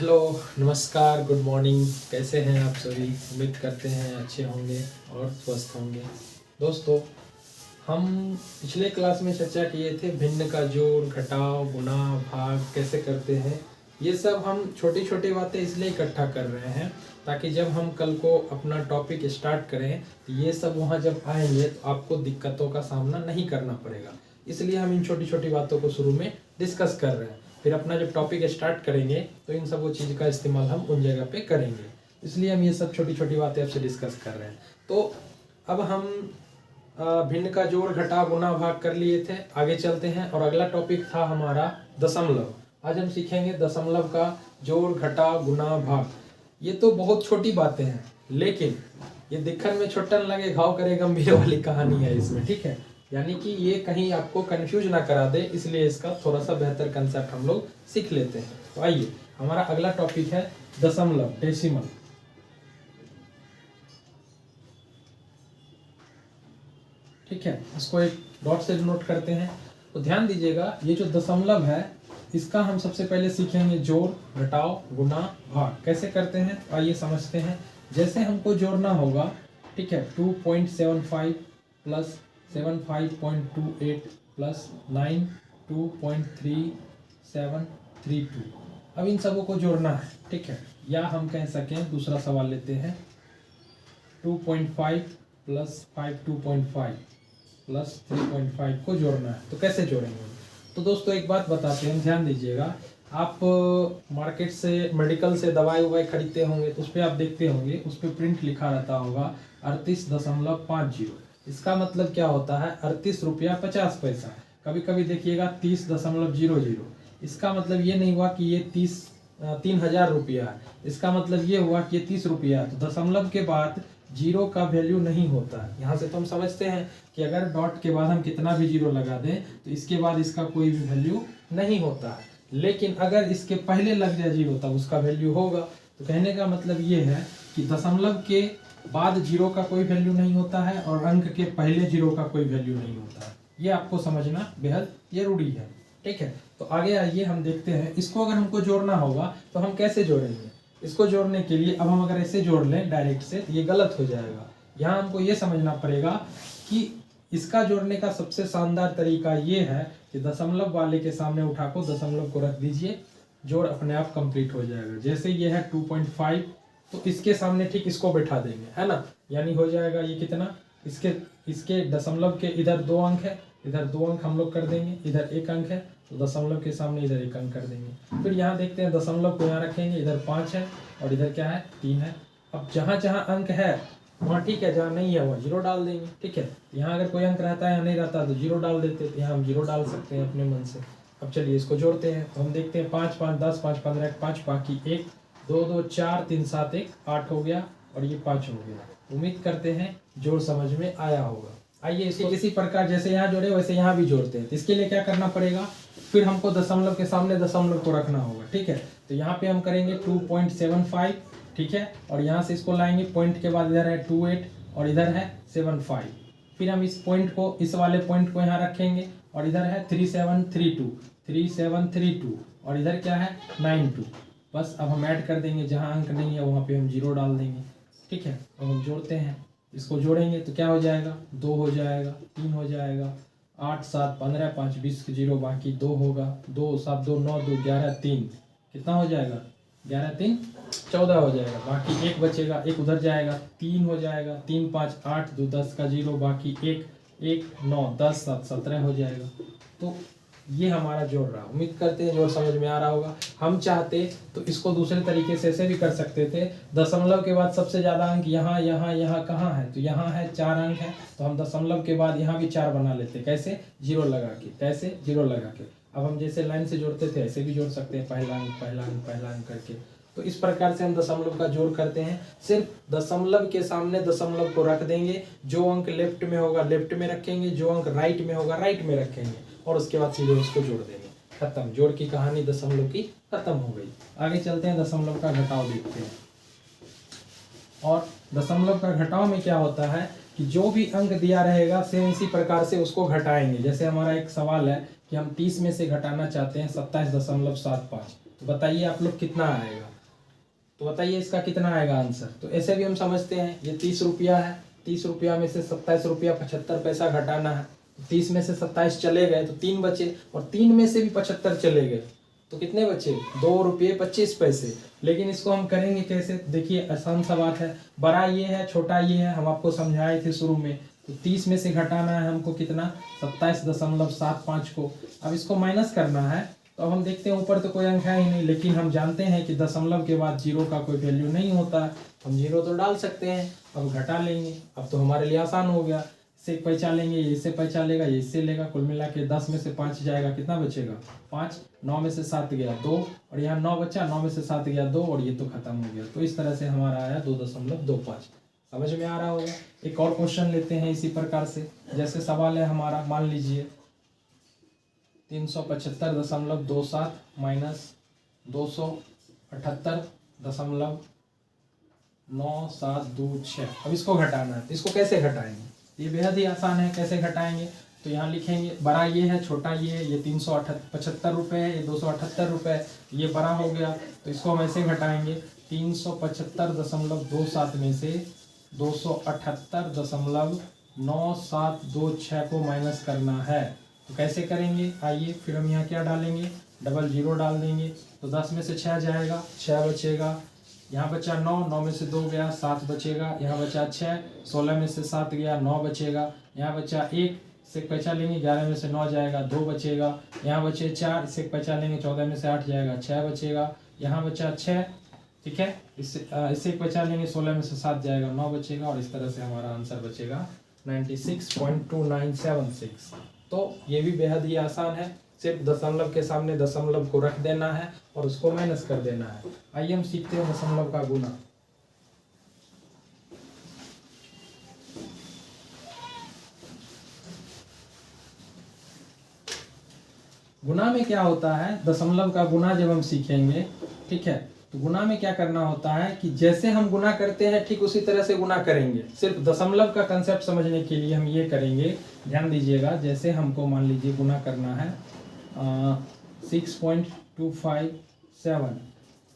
Hello, नमस्कार, good morning. कैसे हैं आप सभी? उम्मीद करते हैं अच्छे होंगे और स्वस्थ होंगे। दोस्तों, हम पिछले क्लास में चर्चा किए थे भिन्न का जोड़, घटाव, गुणा, भाग कैसे करते हैं। ये सब हम छोटी छोटी बातें इसलिए इकट्ठा कर रहे हैं ताकि जब हम कल को अपना टॉपिक स्टार्ट करें तो ये सब वहाँ जब आएंगे तो आपको दिक्कतों का सामना नहीं करना पड़ेगा। इसलिए हम इन छोटी छोटी बातों को शुरू में डिस्कस कर रहे हैं। फिर अपना जब टॉपिक स्टार्ट करेंगे तो इन सब वो चीज़ का इस्तेमाल हम उन जगह पे करेंगे। इसलिए हम ये सब छोटी छोटी बातें आपसे डिस्कस कर रहे हैं। तो अब हम भिन्न का जोड़, घटाव, गुणा, भाग कर लिए थे। आगे चलते हैं और अगला टॉपिक था हमारा दशमलव। आज हम सीखेंगे दशमलव का जोड़, घटाव, गुणा, भाग। ये तो बहुत छोटी बातें हैं, लेकिन ये दिखन में छोटन लगे घाव करे गंभीर वाली कहानी है इसमें। ठीक है, यानी कि ये कहीं आपको कंफ्यूज ना करा दे, इसलिए इसका थोड़ा सा बेहतर कंसेप्ट हम लोग सीख लेते हैं। तो आइए, हमारा अगला टॉपिक है दशमलव, डेसिमल। ठीक है, इसको एक डॉट से नोट करते हैं। तो ध्यान दीजिएगा, ये जो दशमलव है इसका हम सबसे पहले सीखेंगे जोड़, घटाव, गुणा, भाग कैसे करते हैं। तो आइए समझते हैं। जैसे हमको जोड़ना होगा, ठीक है, 2.75 प्लस 75.28 प्लस 9 2.3732। अब इन सबों को जोड़ना है। ठीक है, या हम कह सकें, दूसरा सवाल लेते हैं, 2.5 प्लस 5 2.5 प्लस 3.5 को जोड़ना है। तो कैसे जोड़ेंगे? तो दोस्तों एक बात बताते हैं, ध्यान दीजिएगा। आप मार्केट से, मेडिकल से दवाई ववाई खरीदते होंगे तो उस पर आप देखते होंगे, उस पर प्रिंट लिखा रहता होगा 38.50। इसका मतलब क्या होता है? 38 रुपया 50 पैसा। कभी कभी देखिएगा 30.00। इसका मतलब ये नहीं हुआ कि ये 3,000 रुपया है। इसका मतलब ये हुआ कि ये 30 रुपया है। तो दशमलव के बाद जीरो का वैल्यू नहीं होता है। यहाँ से तो हम समझते हैं कि अगर डॉट के बाद हम कितना भी जीरो लगा दें तो इसके बाद इसका कोई भी वैल्यू नहीं होता है। लेकिन अगर इसके पहले लग जाए जीरो तब उसका वैल्यू होगा। तो कहने का मतलब ये है कि दशमलव के बाद जीरो का कोई वैल्यू नहीं होता है और अंक के पहले जीरो का कोई वैल्यू नहीं होता है। ये आपको समझना बेहद जरूरी है। ठीक है, तो आगे आइए हम देखते हैं। इसको अगर हमको जोड़ना होगा तो हम कैसे जोड़ेंगे? इसको जोड़ने के लिए अब हम अगर ऐसे जोड़ लें डायरेक्ट से तो ये गलत हो जाएगा। यहाँ हमको ये समझना पड़ेगा कि इसका जोड़ने का सबसे शानदार तरीका ये है कि दशमलव वाले के सामने उठा को दशमलव को रख दीजिए, जोड़ अपने आप कंप्लीट हो जाएगा। जैसे ये है 2.5 तो इसके सामने ठीक इसको बैठा देंगे, है ना। यानी हो जाएगा ये कितना, इसके दशमलव के इधर 2 अंक है, इधर 2 अंक हम लोग कर देंगे, इधर 1 अंक है तो दशमलव के सामने इधर 1 अंक कर देंगे। फिर यहाँ देखते हैं, दशमलव को यहाँ रखेंगे, इधर 5 है और इधर क्या है, 3 है। अब जहाँ जहाँ अंक है वहाँ ठीक है, जहाँ नहीं है वहाँ जीरो डाल देंगे। ठीक है, यहाँ अगर कोई अंक रहता है या नहीं रहता तो जीरो डाल देते, तो यहाँ हम जीरो डाल सकते हैं अपने मन से। अब चलिए इसको जोड़ते हैं। तो हम देखते हैं 5 5 10 5 15 5 बाकी 1 2 2 4 3 7 1 8 हो गया और ये 5 हो गया। उम्मीद करते हैं जोड़ समझ में आया होगा। आइए इसको इसी प्रकार जैसे यहाँ जोड़े वैसे यहाँ भी जोड़ते हैं। तो इसके लिए क्या करना पड़ेगा, फिर हमको दशमलव के सामने दशमलव को रखना होगा। ठीक है, तो यहाँ पे हम करेंगे 2.75। ठीक है, और यहाँ से इसको लाएंगे, पॉइंट के बाद इधर है 28 और इधर है 75। फिर हम इस पॉइंट को, इस वाले पॉइंट को यहाँ रखेंगे और इधर है 3732 और इधर क्या है 92। बस अब हम ऐड कर देंगे, जहाँ अंक नहीं है वहाँ पे हम जीरो डाल देंगे। ठीक है, अब हम जोड़ते हैं। इसको जोड़ेंगे तो क्या हो जाएगा, 2 हो जाएगा, 3 हो जाएगा, 8 7 15 5 20 जीरो बाकी 2 होगा, 2 7 2 9 2 11 3 कितना हो जाएगा, 11 3 14 हो जाएगा। बाकी 1 बचेगा, 1 उधर जाएगा, 3 हो जाएगा, 3 5 8 2 10 का जीरो बाकी 1 1 9 10 7 17 हो जाएगा। तो ये हमारा जोड़ रहा। उम्मीद करते हैं जोड़ समझ में आ रहा होगा। हम चाहते तो इसको दूसरे तरीके से ऐसे भी कर सकते थे, दशमलव के बाद सबसे ज़्यादा अंक यहाँ यहाँ यहाँ कहाँ है, तो यहाँ है 4 अंक है, तो हम दशमलव के बाद यहाँ भी 4 बना लेते। कैसे, जीरो लगा के। कैसे, जीरो लगा के। अब हम जैसे लाइन से जोड़ते थे ऐसे भी जोड़ सकते हैं, पहला अंक पहला अंक पहला अंक करके। तो इस प्रकार से हम दशमलव का जोड़ करते हैं। सिर्फ दशमलव के सामने दशमलव को रख देंगे, जो अंक लेफ्ट में होगा लेफ्ट में रखेंगे, जो अंक राइट में होगा राइट में रखेंगे और उसके बाद सीधे उसको जोड़ देंगे। खत्म, जोड़ की कहानी दशमलव की खत्म हो गई। आगे चलते हैं, दशमलव का घटाव देखते हैं। और दशमलव का घटाव में क्या होता है कि जो भी अंक दिया रहेगा सेम इसी प्रकार से उसको घटाएंगे। जैसे हमारा एक सवाल है कि हम 30 में से घटाना चाहते हैं 27.75, तो बताइए आप लोग कितना आएगा। तो बताइए इसका कितना आएगा आंसर। तो ऐसे भी हम समझते हैं, ये 30 रुपया है, 30 रुपया में से 27 रुपया 75 पैसा घटाना है। 30 में से 27 चले गए तो 3 बचे, और 3 में से भी 75 चले गए तो कितने बचे, 2 रुपये 25 पैसे। लेकिन इसको हम करेंगे कैसे, देखिए आसान सा बात है, बड़ा ये है छोटा ये है, हम आपको समझाए थे शुरू में। तो 30 में से घटाना है हमको कितना, 27.75 को। अब इसको माइनस करना है, तो अब हम देखते हैं ऊपर तो कोई अंक है ही नहीं, लेकिन हम जानते हैं कि दशमलव के बाद जीरो का कोई वैल्यू नहीं होता, हम जीरो तो डाल सकते हैं। अब घटा लेंगे, अब तो हमारे लिए आसान हो गया, इससे पैसा लेंगे, ये इससे पैसा लेगा, ये इससे लेगा, कुल मिला के 10 में से 5 जाएगा, कितना बचेगा 5, 9 में से 7 गया 2, और यहाँ 9 बचा, 9 में से 7 गया 2, और ये तो खत्म हो गया। तो इस तरह से हमारा आया 2.25। समझ में आ रहा होगा। एक और क्वेश्चन लेते हैं इसी प्रकार से, जैसे सवाल है हमारा, मान लीजिए 375.27 माइनस 278.9726। अब इसको घटाना है, तो इसको कैसे घटाएंगे, ये बेहद ही आसान है। कैसे घटाएंगे, तो यहाँ लिखेंगे, बड़ा ये है छोटा ये है, ये 375 रुपये है, ये 278 रुपये है, ये बड़ा हो गया। तो इसको हम ऐसे घटाएंगे, 375.27 में से 278.9726 को माइनस करना है। तो कैसे करेंगे, आइए फिर हम यहाँ क्या डालेंगे, डबल जीरो डाल देंगे। तो 10 में से 6 जाएगा, 6 बचेगा, यहाँ बचा 9, 9 में से 2 गया 7 बचेगा, यहाँ बचा 6, 16 में से 7 गया 9 बचेगा, यहाँ बचा 1, इससे पैसा लेंगे, 11 में से 9 जाएगा 2 बचेगा, यहाँ बचे 4, इससे पैसा लेंगे, 14 में से 8 जाएगा 6 बचेगा, यहाँ बचा 6, ठीक है, इससे पैसा लेंगे, 16 में से 7 जाएगा 9 बचेगा, और इस तरह से हमारा आंसर बचेगा 96.2976। तो ये भी बेहद ही आसान है, सिर्फ दशमलव के सामने दशमलव को रख देना है और उसको माइनस कर देना है। आइए हम सीखते हैं दशमलव का गुना। गुना में क्या होता है, दशमलव का गुना जब हम सीखेंगे, ठीक है, तो गुना में क्या करना होता है कि जैसे हम गुना करते हैं ठीक उसी तरह से गुना करेंगे। सिर्फ दशमलव का कंसेप्ट समझने के लिए हम ये करेंगे, ध्यान दीजिएगा। जैसे हमको मान लीजिए गुना करना है 6.257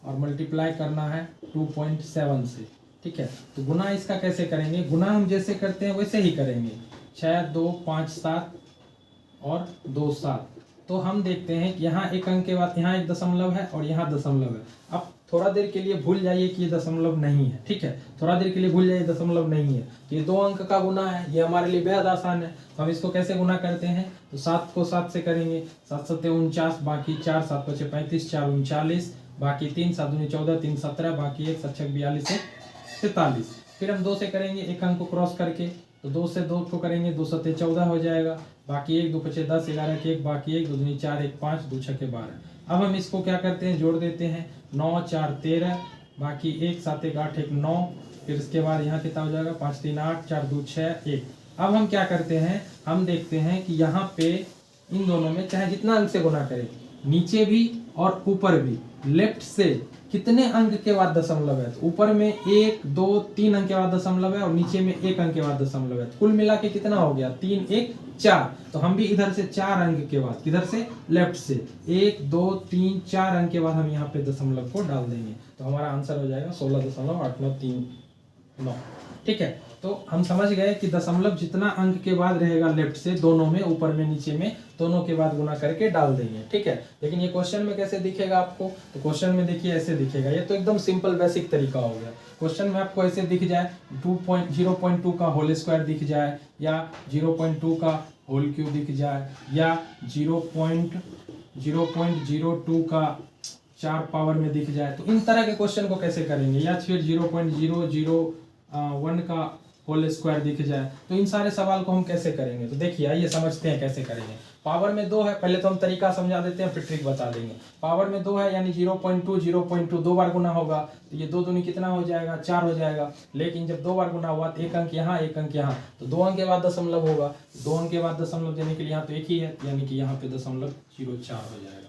और मल्टीप्लाई करना है 2.7 से, ठीक है। तो गुना इसका कैसे करेंगे, गुना हम जैसे करते हैं वैसे ही करेंगे, 6 2 5 7 और 2 7। तो हम देखते हैं कि यहाँ एक अंक के बाद यहाँ एक दशमलव है और यहाँ दशमलव है। अब थोड़ा देर के लिए भूल जाइए कि ये दशमलव नहीं है, ठीक है, थोड़ा देर के लिए भूल जाइए दशमलव नहीं है। तो ये 2 अंक का गुना है, ये हमारे लिए बेहद आसान है। तो हम इसको कैसे गुना करते हैं, तो 7 को 7 से करेंगे, 7 7 49, बाकी 4 7 5 35, 4 39, बाकी 3 7 दूनी 14, 3 17, बाकी 1 7 6 42 से 43। फिर हम 2 से करेंगे, एक अंक को क्रॉस करके, तो 2 से 2 को करेंगे, 2 7 14 हो जाएगा, बाकी 1 2 5 10 11 के 1, बाकी 1 2 दूनी 4 1 5 2 6 12। अब हम इसको क्या करते हैं, जोड़ देते हैं, 9 4 13, बाकी 1 7 1 8 1 9, फिर इसके बाद यहाँ कितना हो जाएगा, 5 3 8 4 2 6 1। अब हम क्या करते हैं, हम देखते हैं कि यहाँ पे इन दोनों में चाहे जितना अंक से गुना करें, नीचे भी और ऊपर भी, लेफ्ट से कितने अंक के बाद दशमलव है, तो ऊपर में 1 2 3 अंक के बाद दशमलव है और नीचे में 1 अंक के बाद दशमलव है। कुल मिला के कितना हो गया, 3 1 4। तो हम भी इधर से 4 अंक के बाद, किधर से, लेफ्ट से 1 2 3 4 अंक के बाद हम यहाँ पे दशमलव को डाल देंगे। तो हमारा आंसर हो जाएगा 16.8939, ठीक है। तो हम समझ गए कि दशमलव जितना अंक के बाद रहेगा लेफ्ट से, दोनों में, ऊपर में नीचे में, दोनों के बाद गुना करके डाल देंगे, ठीक है। लेकिन ये क्वेश्चन में कैसे दिखेगा आपको, तो क्वेश्चन में देखिए ऐसे दिखेगा। ये तो एकदम सिंपल बेसिक तरीका हो गया। क्वेश्चन में आपको ऐसे दिख जाए, 0.2 का होल स्क्वायर दिख जाए, या 0.2 का होल क्यूब दिख जाए, या 0.02 का 4 पावर में दिख जाए, तो इन तरह के क्वेश्चन को कैसे करेंगे, या फिर 0.001 का होल स्क्वायर दिख जाए, तो इन सारे सवाल को हम कैसे करेंगे। तो देखिए आइए समझते हैं कैसे करेंगे। पावर में 2 है, पहले तो हम तरीका समझा देते हैं, फिर ट्रिक बता देंगे। पावर में 2 है, यानी 0.2 2 बार गुना होगा, तो ये 2 दूनी कितना हो जाएगा, 4 हो जाएगा। लेकिन जब 2 बार गुना हुआ तो 1 अंक यहाँ 1 अंक यहाँ, तो 2 अंक के बाद दशमलव होगा, 2 अंक के बाद दशमलव देने के लिए यहाँ तो 1 ही है, यानी कि यहाँ पे दशमलव 04 हो जाएगा।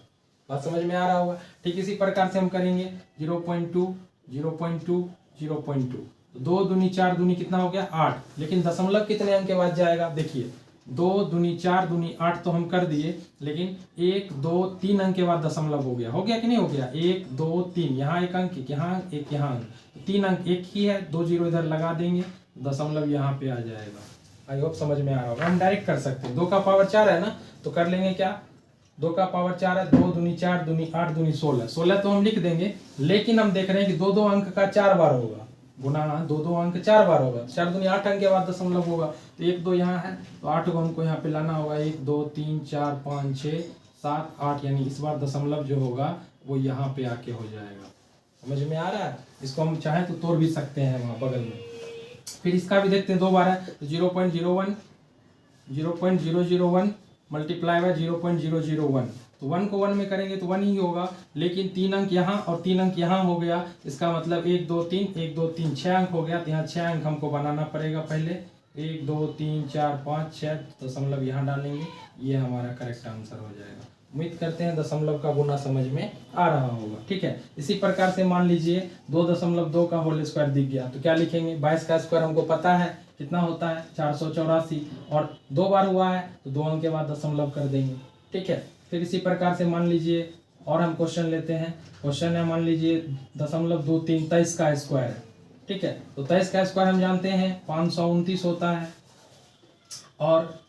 बात समझ में आ रहा होगा। ठीक इसी प्रकार से हम करेंगे 0.2 0.2 0.2, 2 दूनी 4 दूनी कितना हो गया 8, लेकिन दशमलव कितने अंक के बाद जाएगा, देखिए 2 दूनी 4 दूनी 8 तो हम कर दिए, लेकिन 1 2 3 अंक के बाद दशमलव हो गया कि नहीं हो गया? 1 2 3, यहाँ एक अंक, यहाँ एक, यहाँ अंक, 3 अंक एक ही है, 2 जीरो इधर लगा देंगे, दशमलव यहाँ पे आ जाएगा। आई होप समझ में आ रहा होगा। हम डायरेक्ट कर सकते हैं, 2 का पावर 4 है ना, तो कर लेंगे क्या, 2 का पावर 4 है, 2 दूनी 4 दूनी 8 दूनी 16, 16 तो हम लिख देंगे, लेकिन हम देख रहे हैं कि 2 2 अंक का 4 बार होगा, गुना 2 2 अंक 4 बार होगा, 4 दूनी 8 अंक के बाद दशमलव होगा, तो 1 2 यहाँ है, तो 8 को हमको यहाँ पे लाना होगा, 1 2 3 4 5 6 7 8, यानी इस बार दशमलव जो होगा वो यहाँ पे आके हो जाएगा। समझ में आ रहा है? इसको हम चाहें तो तोड़ भी सकते हैं वहाँ बगल में। फिर इसका भी देखते हैं, 2 बार है, तो 0.001 मल्टीप्लाई बाय 0.001, तो 1 को 1 में करेंगे तो 1 ही होगा, लेकिन 3 अंक यहाँ और 3 अंक यहाँ हो गया, इसका मतलब 1 2 3 1 2 3 6 अंक हो गया, तो यहाँ 6 अंक हमको बनाना पड़ेगा पहले, 1 2 3 4 5 6 दशमलव यहाँ डालेंगे, ये हमारा करेक्ट आंसर हो जाएगा। उम्मीद करते हैं दशमलव का गुना समझ में आ रहा होगा। ठीक है, इसी प्रकार से मान लीजिए 2.2 का होल स्क्वायर दिख गया, तो क्या लिखेंगे, 22 का स्क्वायर हमको पता है कितना होता है 484, और 2 बार हुआ है तो 2 अंक के बाद दशमलव कर देंगे। ठीक है, फिर इसी प्रकार से मान लीजिए और हम क्वेश्चन लेते हैं, क्वेश्चन है मान लीजिए 0.23 23 का स्क्वायर है। ठीक है, तो 23 का स्क्वायर हम जानते हैं 529 होता है, और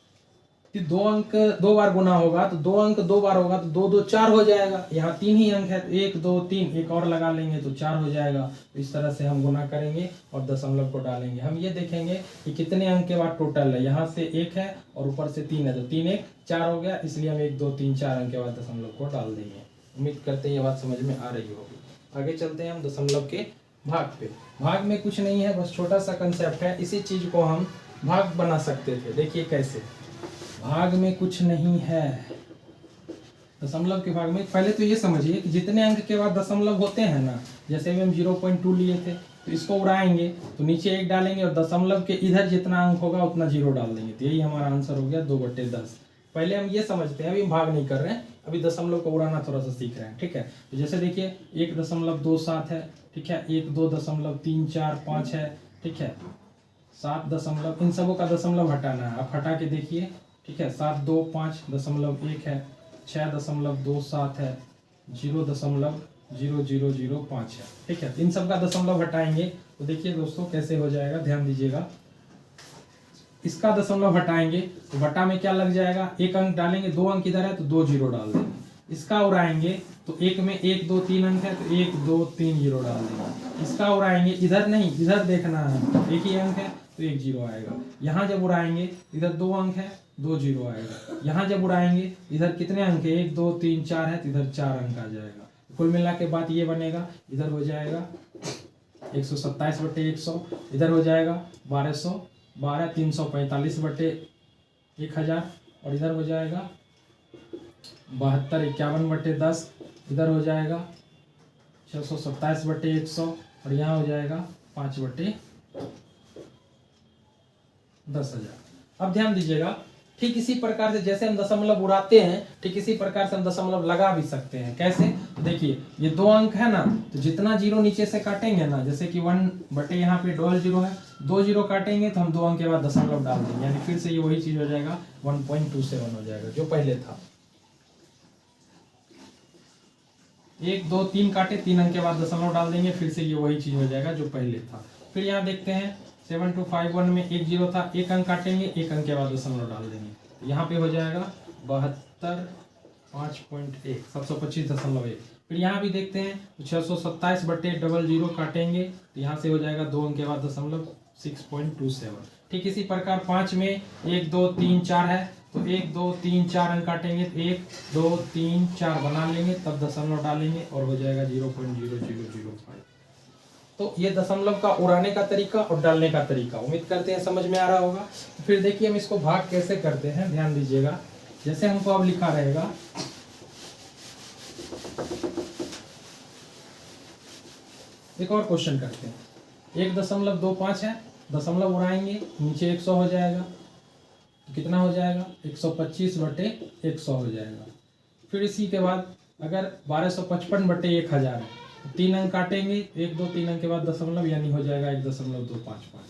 2 अंक 2 बार गुना होगा, तो 2 अंक 2 बार होगा तो 2 2 4 हो जाएगा, यहाँ 3 ही अंक है, तो 1 2 3 एक और लगा लेंगे तो 4 हो जाएगा। तो इस तरह से हम गुना करेंगे और दशमलव को डालेंगे। हम ये देखेंगे कि कितने अंक के बाद टोटल है, यहाँ से 1 है और ऊपर से 3 है, तो 3 1 4 हो गया, इसलिए हम 1 2 3 4 अंक के बाद दशमलव को डाल देंगे। उम्मीद करते हैं ये बात समझ में आ रही होगी। आगे चलते हैं हम दशमलव के भाग पे। भाग में कुछ नहीं है, बस छोटा सा कंसेप्ट है, इसी चीज को हम भाग बना सकते थे। देखिए कैसे, भाग में कुछ नहीं है, दशमलव के भाग में पहले तो ये समझिए कि जितने अंक के बाद दशमलव होते हैं ना, जैसे भी हम 0.2 लिए थे, तो इसको उड़ाएंगे तो नीचे 1 डालेंगे और दशमलव के इधर जितना अंक होगा उतना 0 डाल देंगे, तो यही हमारा आंसर हो गया 2/10। पहले हम ये समझते हैं, अभी हम भाग नहीं कर रहे हैं, अभी दशमलव को उड़ाना थोड़ा सा सीख रहे हैं। ठीक है, तो जैसे देखिए 1.27 है, ठीक है, 1 2.34 है, ठीक है, 7 इन सबों का दशमलव हटाना है, आप हटा के देखिए। ठीक है, 725.1 है, 6.27 है, 0.0005 है। ठीक है, इन सब का दशमलव हटाएंगे तो देखिए दोस्तों कैसे हो जाएगा, ध्यान दीजिएगा। इसका दशमलव हटाएंगे तो बटा में क्या लग जाएगा, 1 अंक डालेंगे, 2 अंक इधर है तो 2 जीरो डाल देंगे। इसका उड़ाएंगे तो 1 में 1 2 3 अंक है तो 1 2 3 जीरो डाल देंगे। इसका उड़ाएंगे, इधर नहीं इधर देखना है, 1 ही अंक है तो 1 जीरो आएगा। यहाँ जब उड़ाएंगे इधर 2 अंक है, 2 जीरो आएगा। यहाँ जब उड़ाएंगे इधर कितने अंक है, 1 2 3 4 है तो इधर 4 अंक आ जाएगा। कुल मिला के बाद ये बनेगा, इधर हो जाएगा 127/100, इधर हो जाएगा 1212, 345/1000, और इधर हो जाएगा 7251/10, इधर हो जाएगा 627/100, और यहाँ हो जाएगा 5/10,000। अब ध्यान दीजिएगा, ठीक इसी प्रकार से जैसे हम दशमलव उड़ाते हैं, ठीक इसी प्रकार से हम दशमलव लगा भी सकते हैं। कैसे, तो देखिए ये 2 अंक है ना, तो जितना जीरो नीचे से काटेंगे ना, जैसे कि 1 यहाँ पे डबल जीरो है, 2 जीरो काटेंगे तो हम 2 अंक के बाद दशमलव डाल देंगे, यानी फिर से ये वही चीज हो जाएगा, 1.27 हो जाएगा जो पहले था। 1 2 3 काटे, 3 अंक के बाद दशमलव डाल देंगे, फिर से ये वही चीज हो जाएगा जो पहले था। फिर यहाँ देखते हैं 7251 में 1 जीरो था, 1 अंक काटेंगे, 1 अंक के बाद दशमलव डाल देंगे, यहाँ पे हो जाएगा 72.5.1, 725.1। फिर यहाँ भी देखते हैं 627/00 काटेंगे तो यहाँ से हो जाएगा 2 अंक के बाद दशमलव 6.27। ठीक इसी प्रकार 5 में 1 2 3 4 है, तो 1 2 3 4 अंक काटेंगे तो 1 2 3 4 बना लेंगे, तब दशमलव डालेंगे और हो जाएगा 0.0005। तो ये दशमलव का उड़ाने का तरीका और डालने का तरीका, उम्मीद करते हैं समझ में आ रहा होगा। फिर देखिए हम इसको भाग कैसे करते हैं, ध्यान दीजिएगा। जैसे हमको अब लिखा रहेगा, एक और क्वेश्चन करते हैं। 1.25 है, दशमलव उड़ाएंगे, नीचे 100 हो जाएगा, तो कितना हो जाएगा 125/100 हो जाएगा। फिर इसी के बाद अगर 1255/1000 है, 3 अंक काटेंगे, 1 2 3 अंक के बाद दशमलव, यानी हो जाएगा 1.255।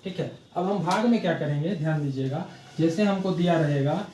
ठीक है, अब हम भाग में क्या करेंगे, ध्यान दीजिएगा। जैसे हमको दिया रहेगा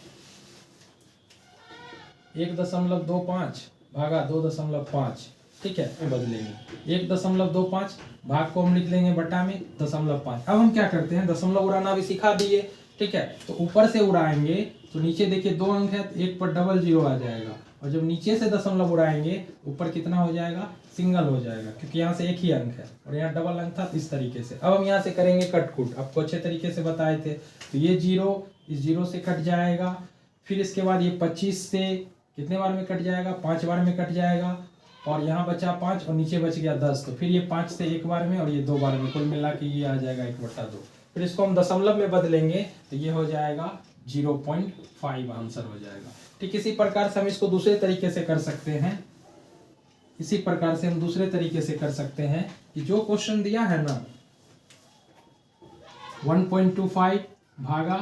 1.25 भागा 2.5, ठीक है, बदलेंगे 1.25 भाग को हम लिख लेंगे बटा में 0.5। अब हम क्या करते हैं, दशमलव उड़ाना भी सिखा दिए, ठीक है, तो ऊपर से उड़ाएंगे तो नीचे देखिए 2 अंक है तो एक पर डबल जीरो आ जाएगा, और जब नीचे से दशमलव उड़ाएंगे ऊपर कितना हो जाएगा, सिंगल हो जाएगा, क्योंकि यहाँ से एक ही अंक है और यहाँ डबल अंक था, इस तरीके से। अब हम यहाँ से करेंगे कटकुट, आपको अच्छे तरीके से बताए थे। तो ये जीरो इस जीरो से कट जाएगा, फिर इसके बाद ये 25 से कितने बार में कट जाएगा, 5 बार में कट जाएगा, और यहाँ बचा 5 और नीचे बच गया 10, तो फिर ये 5 से 1 बार में और ये 2 बार में, कुल मिला के ये आ जाएगा 1/2। फिर इसको हम दशमलव में बदलेंगे तो ये हो जाएगा 0.5 आंसर हो जाएगा। ठीक इसी प्रकार से हम इसको दूसरे तरीके से कर सकते हैं, इसी प्रकार से हम दूसरे तरीके से कर सकते हैं कि जो क्वेश्चन दिया है ना 1.25 भागा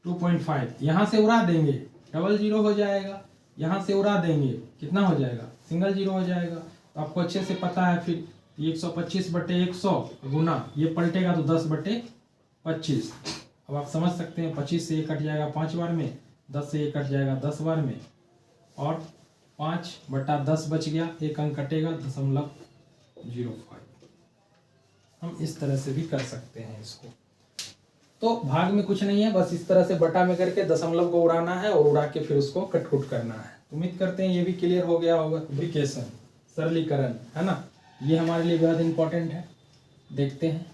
2.5, यहाँ से उड़ा देंगे डबल जीरो हो जाएगा, यहाँ से उड़ा देंगे कितना हो जाएगा, सिंगल जीरो हो जाएगा। तो आपको अच्छे से पता है, फिर 125/100 गुना ये पलटेगा तो 10/25। अब आप समझ सकते हैं 25 से ये कट जाएगा 5 बार में, 10 से ये कट जाएगा 10 बार में, और 5/10 बच गया, एक अंक कटेगा 0.05। हम इस तरह से भी कर सकते हैं इसको। तो भाग में कुछ नहीं है, बस इस तरह से बटा में करके दशमलव को उड़ाना है और उड़ा के फिर उसको कटकुट करना है। उम्मीद करते हैं ये भी क्लियर हो गया होगा। विकेशन सरलीकरण है ना, ये हमारे लिए बहुत इंपॉर्टेंट है। देखते हैं,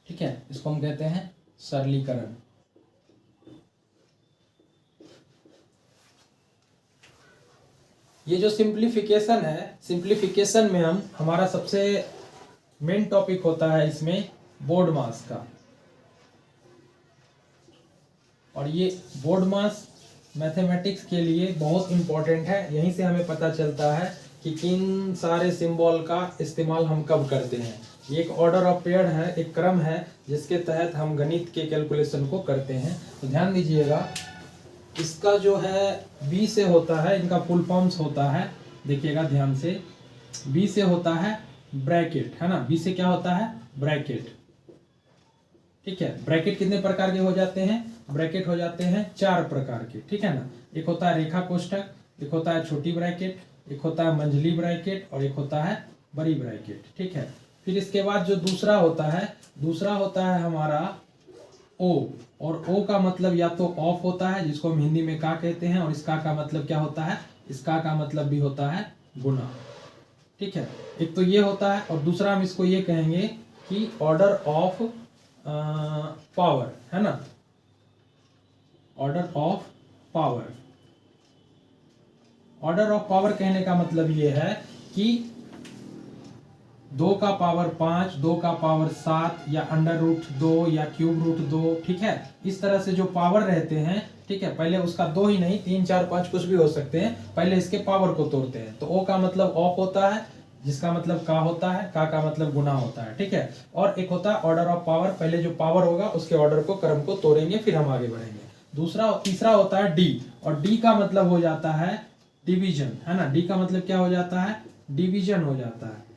ठीक है, इसको हम कहते हैं सरलीकरण। ये जो सिंप्लीफिकेशन है, सिंप्लीफिकेशन में हम हमारा सबसे मेन टॉपिक होता है इसमें बोर्ड मास का, और ये बोर्ड मास मैथमेटिक्स के लिए बहुत इंपॉर्टेंट है। यहीं से हमें पता चलता है कि किन सारे सिंबल का इस्तेमाल हम कब करते हैं। ये एक ऑर्डर ऑफ पेयर है, एक क्रम है जिसके तहत हम गणित के कैलकुलेशन को करते हैं। तो ध्यान दीजिएगा, इसका जो है बी से होता है, इनका फुल फॉर्म्स होता है, देखिएगा ध्यान से, बी से होता है ब्रैकेट, है ना, बी से क्या होता है, ब्रैकेट, ठीक है। ब्रैकेट कितने प्रकार के हो जाते हैं, ब्रैकेट हो जाते हैं 4 प्रकार के, ठीक है ना। एक होता है रेखा कोष्ठक, एक होता है छोटी ब्रैकेट, एक होता है मंझली ब्रैकेट, और एक होता है बड़ी ब्रैकेट, ठीक है। फिर इसके बाद जो दूसरा होता है हमारा ओ, और ओ का मतलब या तो ऑफ होता है, जिसको हम हिंदी में का कहते हैं, और इसका का मतलब क्या होता है, इसका का मतलब भी होता है गुना, ठीक है। एक तो ये होता है, और दूसरा हम इसको ये कहेंगे कि ऑर्डर ऑफ पावर, है ना, order of power. Order of power कहने का मतलब ये है कि 2 का पावर 5, 2 का पावर 7, या √2 या √2, ठीक है। इस तरह से जो पावर रहते हैं, ठीक है, पहले उसका 2 ही नहीं 3, 4, 5 कुछ भी हो सकते हैं, पहले इसके पावर को तोड़ते हैं। तो ओ का मतलब ऑफ होता है, जिसका मतलब का होता है, का मतलब गुना होता है, ठीक है। और एक होता है ऑर्डर ऑफ पावर, पहले जो पावर होगा उसके ऑर्डर को, क्रम को तोड़ेंगे, फिर हम आगे बढ़ेंगे। तीसरा होता है डी, और डी का मतलब हो जाता है डिवीजन, है ना। डी का मतलब क्या हो जाता है, डिवीजन हो जाता है,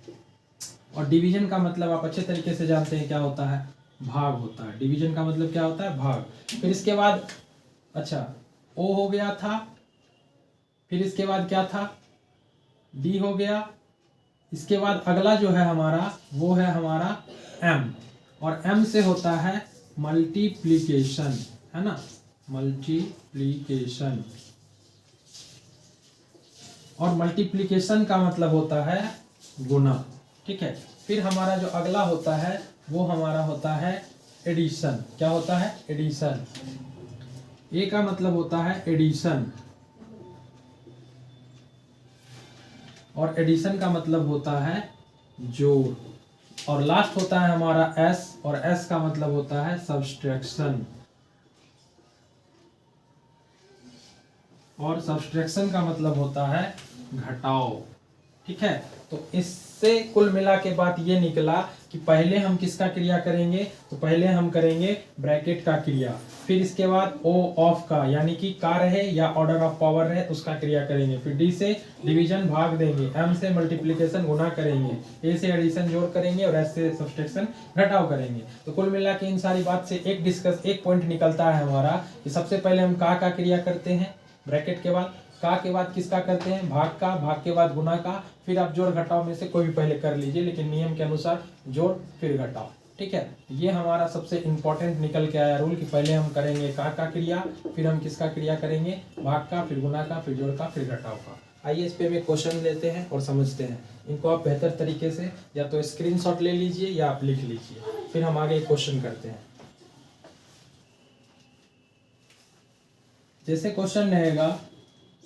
और डिवीजन का मतलब आप अच्छे तरीके से जानते हैं क्या होता है, भाग होता है। डिवीजन का मतलब क्या होता है, भाग। फिर इसके बाद अच्छा ओ हो गया था, फिर इसके बाद क्या था, डी हो गया। इसके बाद अगला जो है हमारा, वो है हमारा एम, और एम से होता है मल्टीप्लीकेशन, है ना, मल्टीप्लीकेशन। और मल्टीप्लीकेशन का मतलब होता है गुना, ठीक है। फिर हमारा जो अगला होता है वो हमारा होता है एडिशन। क्या होता है, एडिशन। ए का मतलब होता है एडिशन, और एडिशन का मतलब होता है जोड़। और लास्ट होता है हमारा एस, और एस का मतलब होता है सब्सट्रैक्शन, और सब्सट्रैक्शन का मतलब होता है घटाव, ठीक है। तो इससे कुल मिला के बात ये निकला कि पहले हम किसका क्रिया करेंगे, तो पहले हम करेंगे ब्रैकेट का क्रिया, फिर इसके बाद ओ ऑफ का यानी कि का रहे या ऑर्डर ऑफ पावर रहे उसका क्रिया करेंगे, फिर डी से डिवीजन भाग देंगे, एम से मल्टीप्लिकेशन गुना करेंगे, ए से एडिशन जोड़ करेंगे और एस से सब्सट्रैक्शन घटाव करेंगे। तो कुल मिला के इन सारी बात से एक पॉइंट निकलता है हमारा कि सबसे पहले हम का क्रिया करते हैं ब्रैकेट के बाद, का के बाद किसका करते हैं भाग का, भाग के बाद गुना का, फिर आप जोड़ घटाव में से कोई भी पहले कर लीजिए, लेकिन नियम के अनुसार जोड़ फिर घटाव। ठीक है, ये हमारा सबसे इंपॉर्टेंट निकल के आया रूल कि पहले हम करेंगे का क्रिया, फिर हम किसका क्रिया करेंगे भाग का, फिर गुना का, फिर जोड़ का, फिर घटाव का। आइए इस पे में क्वेश्चन लेते हैं और समझते हैं। इनको आप बेहतर तरीके से या तो स्क्रीनशॉट ले लीजिए या आप लिख लीजिए, फिर हम आगे क्वेश्चन करते हैं। जैसे क्वेश्चन रहेगा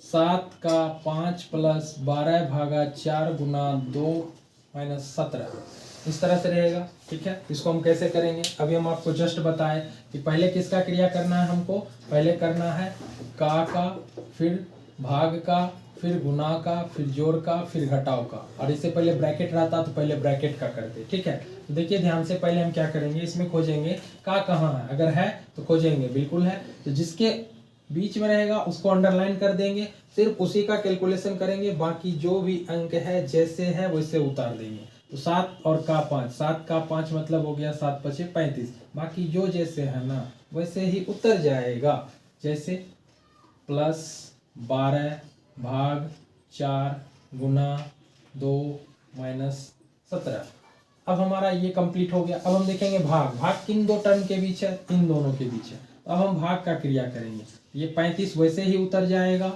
7 का 5 प्लस 12 भागा 4 गुना 2 माइनस 17, इस तरह से रहेगा। ठीक है, इसको हम कैसे करेंगे अभी हम आपको जस्ट बताएं कि पहले किसका क्रिया करना है, हमको पहले करना है का, फिर भाग का, फिर गुना का, फिर जोड़ का, फिर घटाव का, और इससे पहले ब्रैकेट रहता तो पहले ब्रैकेट का करते। ठीक है, तो देखिए ध्यान से, पहले हम क्या करेंगे, इसमें खोजेंगे का कहाँ है, अगर है तो खोजेंगे, बिल्कुल है तो जिसके बीच में रहेगा उसको अंडरलाइन कर देंगे, सिर्फ उसी का कैलकुलेशन करेंगे, बाकी जो भी अंक है जैसे है वैसे उतार देंगे। तो 7 और का 5, 7 का 5 मतलब हो गया 7 पचे 35, बाकी जो जैसे है ना वैसे ही उतर जाएगा। जैसे प्लस 12 भाग 4 गुना 2 माइनस 17। अब हमारा ये कंप्लीट हो गया। अब हम देखेंगे भाग, भाग किन दो टर्म के बीच है, इन दोनों के बीच है। अब हम भाग का क्रिया करेंगे, ये 35 वैसे ही उतर जाएगा।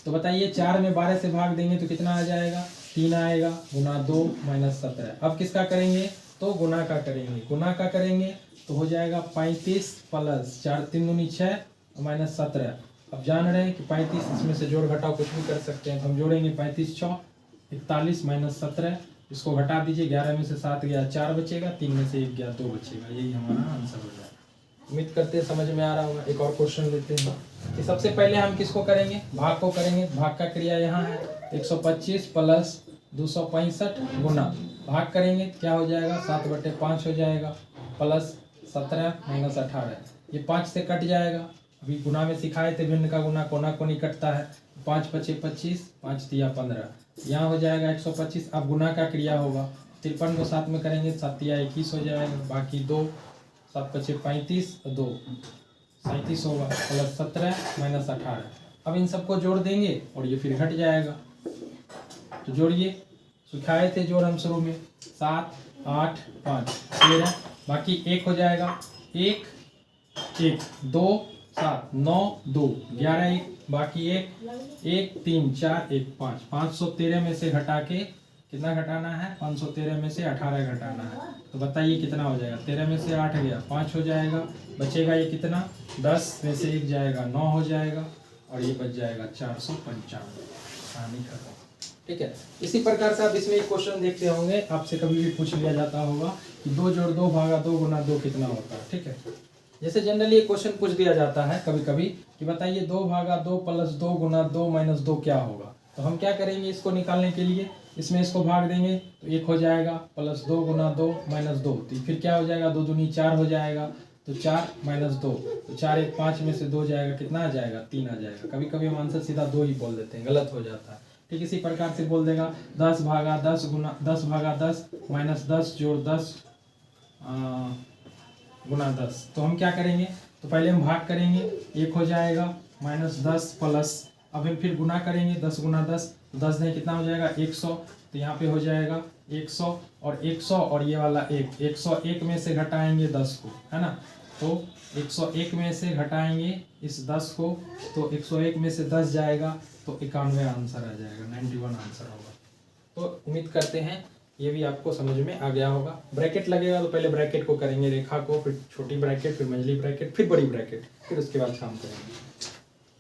तो बताइए 4 में 12 से भाग देंगे तो कितना आ जाएगा, 3 आएगा, गुना 2 माइनस 17। अब किसका करेंगे, तो गुना का करेंगे, गुना का करेंगे तो हो जाएगा 35 प्लस 4 3 दूनी 6 माइनस 17। अब जान रहे हैं कि 35 इसमें से जोड़ घटाव कुछ भी कर सकते हैं, तो हम जोड़ेंगे 35 6 41 माइनस 17, इसको घटा दीजिए, 11 में से 7 गया 4 बचेगा, 3 में से 1 गया 2 बचेगा, यही हमारा आंसर हो जाएगा। उम्मीद करते हैं समझ में आ रहा होगा। एक और क्वेश्चन लेते हैं कि सबसे पहले हम किसको करेंगे, भाग को करेंगे। भाग का क्रिया यहाँ है 125 प्लस 265 गुना, भाग करेंगे क्या हो जाएगा 7/5 हो जाएगा, प्लस 17 माइनस 18, ये 5 से कट जाएगा। अभी गुना में सिखाए थे भिन्न का गुना कोना कोनी कटता है, 5 पचे 25, 5 तिया 15, यहाँ हो जाएगा 125। अब गुना का क्रिया होगा 53 को 7 में करेंगे, 7 तिया 21 हो जाएगा, बाकी 2 7 पचे 35 2 37 होगा, प्लस 17 माइनस 18। अब इन सबको जोड़ देंगे और ये फिर घट जाएगा। तो जोड़िए, सिखाए थे जोड़ हम शुरू में, 7 8 5 13, बाकी 1 हो जाएगा, 1 1 2 7 9 2 11 1, बाकी 1 1 3 4 1 5, 513 में से घटा के कितना घटाना है, 513 में से 18 घटाना है। तो बताइए कितना हो जाएगा, 13 में से 8 गया 5 हो जाएगा, बचेगा ये कितना, 10 में से 1 जाएगा 9 हो जाएगा, और ये बच जाएगा 495। कहानी खत्म। ठीक है, इसी प्रकार से आप इसमें एक क्वेश्चन देखते होंगे, आपसे कभी भी पूछ लिया जाता होगा कि 2 जोड़ 2 भागा 2 गुना 2 कितना होता है। ठीक है, जैसे जनरली एक क्वेश्चन पूछ दिया जाता है कभी कभी कि बताइए 2 भागा 2 प्लस 2 गुना 2 माइनस 2 क्या होगा। तो हम क्या करेंगे इसको निकालने के लिए, इसमें इसको भाग देंगे तो 1 हो जाएगा, प्लस 2 गुना 2 माइनस 2, तो फिर क्या हो जाएगा, 2 दूनी 4 हो जाएगा, तो 4 माइनस 2, तो 4 1 5 में से 2 जाएगा, कितना आ जाएगा 3 आ जाएगा। कभी कभी हम आंसर सीधा 2 ही बोल देते हैं, गलत हो जाता है। ठीक इसी प्रकार से बोल देगा 10 भागा 10 गुना 10 भागा 10 माइनस 10 जोड़ 10 गुना 10। तो हम क्या करेंगे, तो पहले हम भाग करेंगे, 1 हो जाएगा, माइनस 10 प्लस, अब हम फिर गुना करेंगे 10 गुना 10, 10 नहीं कितना हो जाएगा 100, तो यहाँ पे हो जाएगा 100 और 100 और ये वाला 1, 101 में से घटाएंगे 10 को, है ना, तो 101 में से घटाएंगे इस 10 को, तो 101 में से 10 जाएगा तो 91 आंसर आ जाएगा, 91 आंसर होगा। तो उम्मीद करते हैं ये भी आपको समझ में आ गया होगा। ब्रैकेट लगेगा तो पहले ब्रैकेट को करेंगे, रेखा को, फिर छोटी ब्रैकेट, फिर मंझली ब्रैकेट, फिर बड़ी ब्रैकेट, फिर उसके बाद काम करेंगे।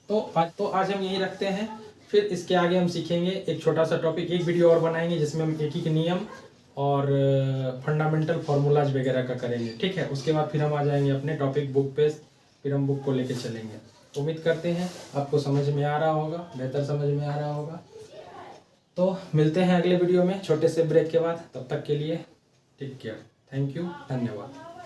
तो आज हम यही रखते हैं, फिर इसके आगे हम सीखेंगे एक छोटा सा टॉपिक, एक वीडियो और बनाएंगे जिसमें हम एक ही नियम और फंडामेंटल फार्मूलाज वगैरह का करेंगे। ठीक है, उसके बाद फिर हम आ जाएंगे अपने टॉपिक बुक पे, फिर हम बुक को लेके चलेंगे। उम्मीद करते हैं आपको समझ में आ रहा होगा, बेहतर समझ में आ रहा होगा। तो मिलते हैं अगले वीडियो में छोटे से ब्रेक के बाद, तब तक के लिए टेक केयर, थैंक यू, धन्यवाद।